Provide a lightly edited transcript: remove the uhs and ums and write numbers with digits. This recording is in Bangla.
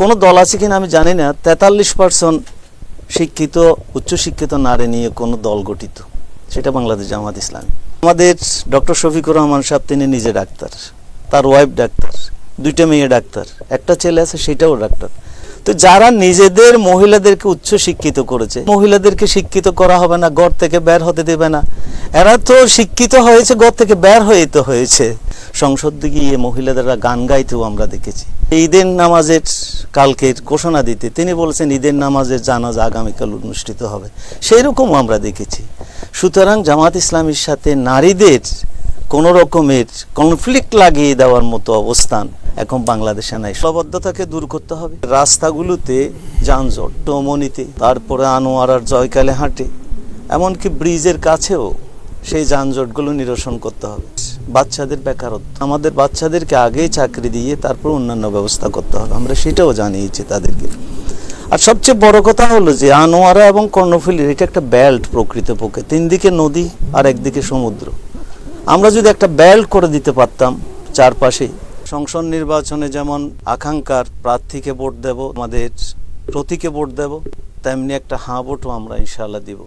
কোনো দল আছে কিনা আমি জানি না, 43% শিক্ষিত উচ্চশিক্ষিত নারী নিয়ে কোনো দল গঠিত, সেটা বাংলাদেশ জামাত ইসলামী। আমাদের ডক্টর শফিকুর রহমান সাহেব, তিনি নিজে ডাক্তার, তার ওয়াইফ ডাক্তার, 2টা মেয়ে ডাক্তার, একটা ছেলে আছে সেটাও ডাক্তার। তো যারা নিজেদের মহিলাদেরকে উচ্চ শিক্ষিত করেছে, মহিলাদেরকে শিক্ষিত করা হবে না, ঘর থেকে বের হতে দেবে না, এরা তো শিক্ষিত হয়েছে, ঘর থেকে বের হয়ে তো হয়েছে। সংসদে গিয়ে মহিলাদেরা গান গাইতেও আমরা দেখেছি। ঈদের নামাজের কালকের ঘোষণা দিতে তিনি বলেছেন ঈদের নামাজের জানাজা আগামীকাল অনুষ্ঠিত হবে, সেই রকমও আমরা দেখেছি। সুতরাং জামাত ইসলামীর সাথে নারীদের কোনো রকমের কনফ্লিক্ট লাগিয়ে দেওয়ার মতো অবস্থান এখন বাংলাদেশে নাই। সীমাবদ্ধতাকে দূর করতে হবে। রাস্তাগুলোতে যানজট, টমনিতে, তারপরে আনোয়ারার জয়কালে হাটে, এমনকি ব্রিজের কাছেও সেই যানজটগুলো নিরসন করতে হবে। বাচ্চাদের বেকারত্ব, আমাদের বাচ্চাদেরকে আগেই চাকরি দিয়ে তারপর অন্যান্য ব্যবস্থা করতে হবে, আমরা সেটাও জানিয়েছি তাদেরকে। আর সবচেয়ে বড় কথা হলো যে আনোয়ারা এবং কর্ণফুলীর এটা একটা বেল্ট, প্রকৃতপক্ষে 3 দিকে নদী আর একদিকে সমুদ্র। আমরা যদি একটা বেল্ট করে দিতে পারতাম চারপাশে, সংসদ নির্বাচনে যেমন আকাঙ্ক্ষার প্রার্থীকে ভোট দেব, আমাদের প্রতীকে ভোট দেব, তেমনি একটা হাঁ ভোটও আমরা ইনশাআল্লাহ দিব।